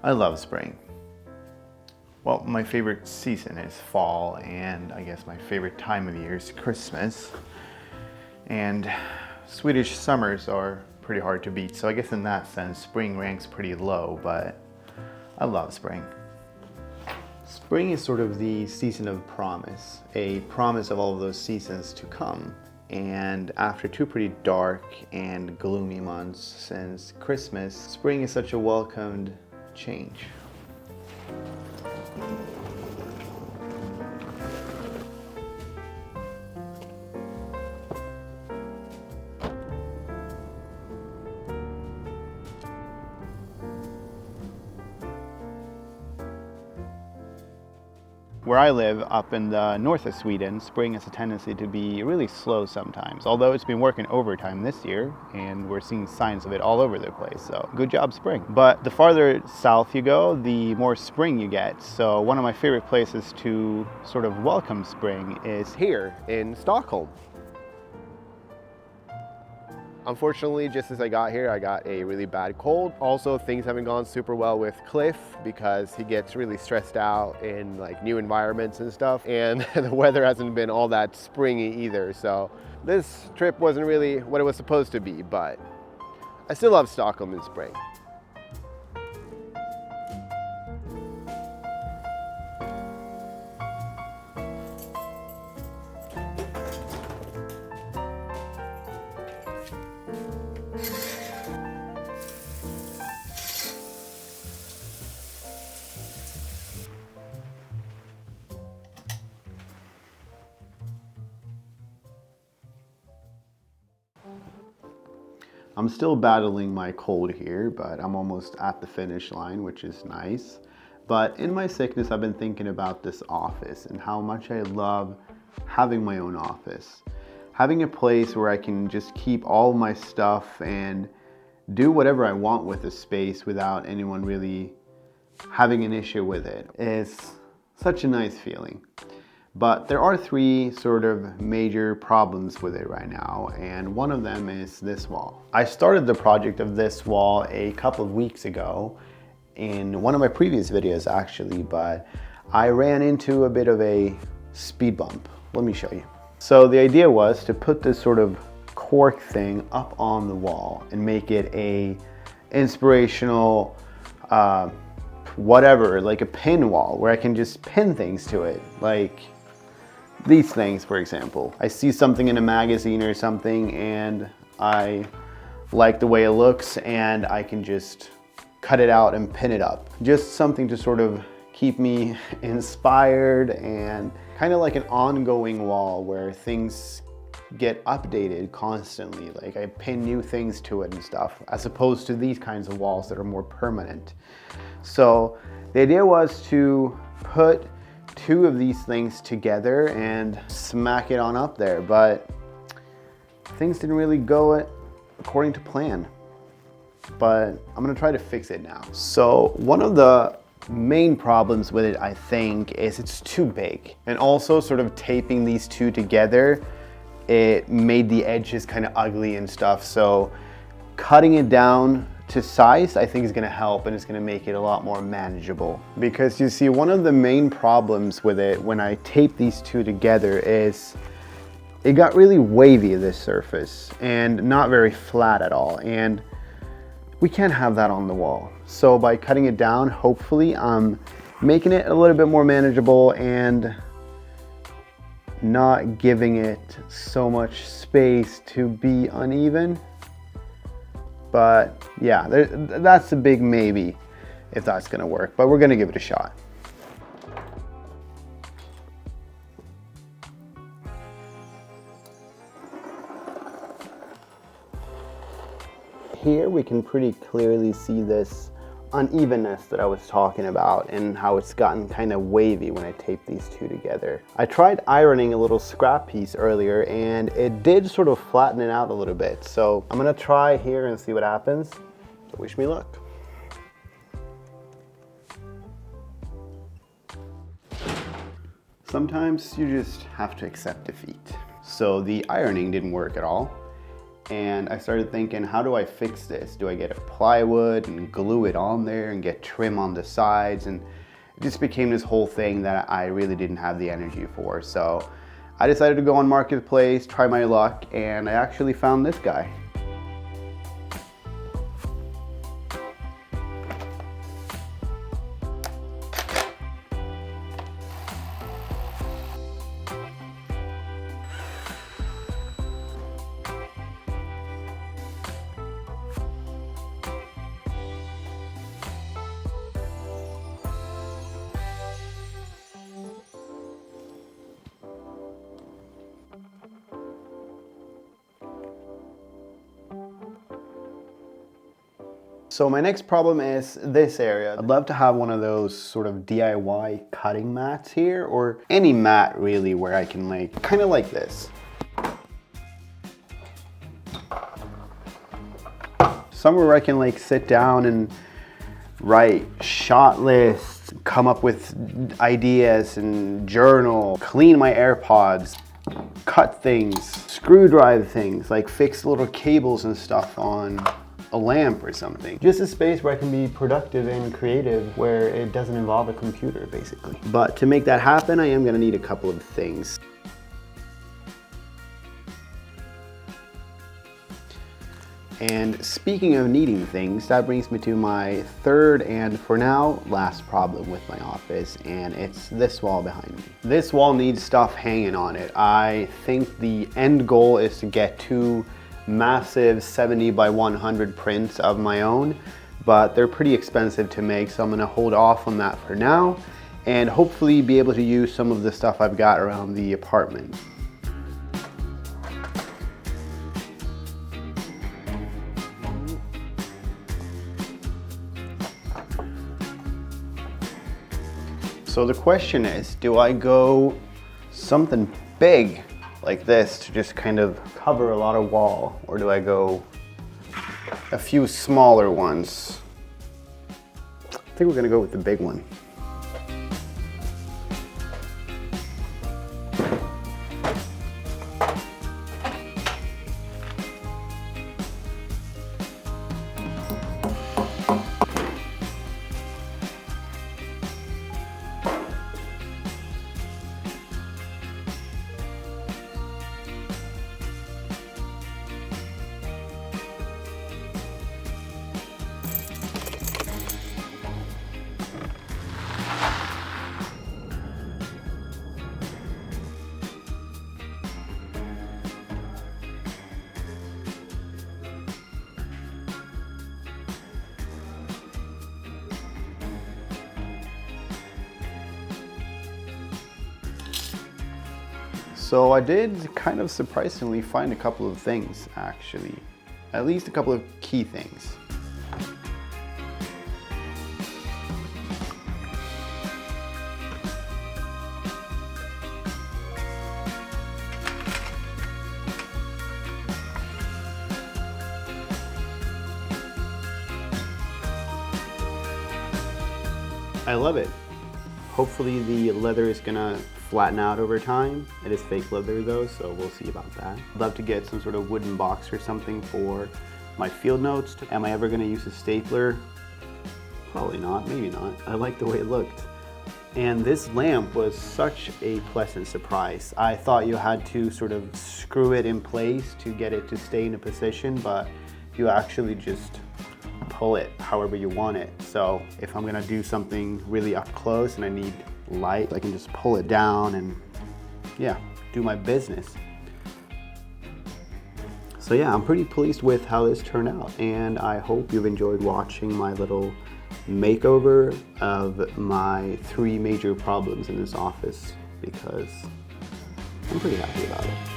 I love spring. Well, my favorite season is fall, and I guess my favorite time of year is Christmas. And Swedish summers are pretty hard to beat, so I guess in that sense, spring ranks pretty low, but I love spring. Spring is sort of the season of promise, a promise of all of those seasons to come. And after two pretty dark and gloomy months since Christmas, spring is such a welcomed change. Where I live, up in the north of Sweden, spring has a tendency to be really slow sometimes, although it's been working overtime this year, and we're seeing signs of it all over the place, so good job, spring. But the farther south you go, the more spring you get, so one of my favorite places to sort of welcome spring is Here in Stockholm. Unfortunately, just as I got here, I got a really bad cold. Also, things haven't gone super well with Cliff because he gets really stressed out in like new environments and stuff. And the weather hasn't been all that springy either. So this trip wasn't really what it was supposed to be, but I still love Stockholm in spring. I'm still battling my cold here, but I'm almost at the finish line, which is nice. But in my sickness, I've been thinking about this office and how much I love having my own office. Having a place where I can just keep all my stuff and do whatever I want with the space without anyone really having an issue with it is such a nice feeling. But there are three sort of major problems with it right now, and one of them is this wall. I started the project of this wall a couple of weeks ago in one of my previous videos actually, but I ran into a bit of a speed bump. Let me show you. So the idea was to put this sort of cork thing up on the wall and make it a inspirational whatever, like a pin wall where I can just pin things to it, like these things, for example. I see something in a magazine or something and I like the way it looks and I can just cut it out and pin it up. Just something to sort of keep me inspired and kind of like an ongoing wall where things get updated constantly. Like I pin new things to it and stuff, as opposed to these kinds of walls that are more permanent. So the idea was to put two of these things together and smack it on up there, but things didn't really go according to plan. But I'm gonna try to fix it now. So one of the main problems with it, I think, is it's too big. And also sort of taping these two together, it made the edges kind of ugly and stuff. So cutting it down to size, I think is gonna help, and it's gonna make it a lot more manageable. Because you see, one of the main problems with it when I tape these two together is it got really wavy, this surface, and not very flat at all. And we can't have that on the wall. So by cutting it down, hopefully I'm making it a little bit more manageable and not giving it so much space to be uneven. But yeah, that's a big maybe if that's gonna work, but we're gonna give it a shot. Here we can pretty clearly see this unevenness that I was talking about and how it's gotten kind of wavy when I tape these two together. I tried ironing a little scrap piece earlier and it did sort of flatten it out a little bit. So I'm gonna try here and see what happens. So wish me luck. Sometimes you just have to accept defeat. So the ironing didn't work at all. And I started thinking, how do I fix this? Do I get a plywood and glue it on there and get trim on the sides? And it just became this whole thing that I really didn't have the energy for. So I decided to go on Marketplace, try my luck, and I actually found this guy. So my next problem is this area. I'd love to have one of those sort of DIY cutting mats here, or any mat really where I can like, kind of like this. Somewhere where I can like sit down and write shot lists, come up with ideas and journal, clean my AirPods, cut things, screw drive things, like fix little cables and stuff on a lamp or something. Just a space where I can be productive and creative, where it doesn't involve a computer basically. But to make that happen, I am gonna need a couple of things. And speaking of needing things, that brings me to my third and for now last problem with my office, and it's this wall behind me. This wall needs stuff hanging on it. I think the end goal is to get two massive 70 by 100 prints of my own, but they're pretty expensive to make, so I'm gonna hold off on that for now and hopefully be able to use some of the stuff I've got around the apartment. So the question is, do I go something big like this to just kind of cover a lot of wall, or do I go a few smaller ones? I think we're gonna go with the big one. So I did kind of surprisingly find a couple of things, actually. At least a couple of key things. I love it. Hopefully the leather is gonna flatten out over time. It is fake leather though, so we'll see about that. I'd love to get some sort of wooden box or something for my field notes. Am I ever gonna use a stapler? Probably not, maybe not. I like the way it looked. And this lamp was such a pleasant surprise. I thought you had to sort of screw it in place to get it to stay in a position, but you actually just pull it however you want it. So if I'm gonna do something really up close and I need light, I can just pull it down and yeah, do my business. So yeah, I'm pretty pleased with how this turned out, and I hope you've enjoyed watching my little makeover of my 3 major problems in this office, because I'm pretty happy about it.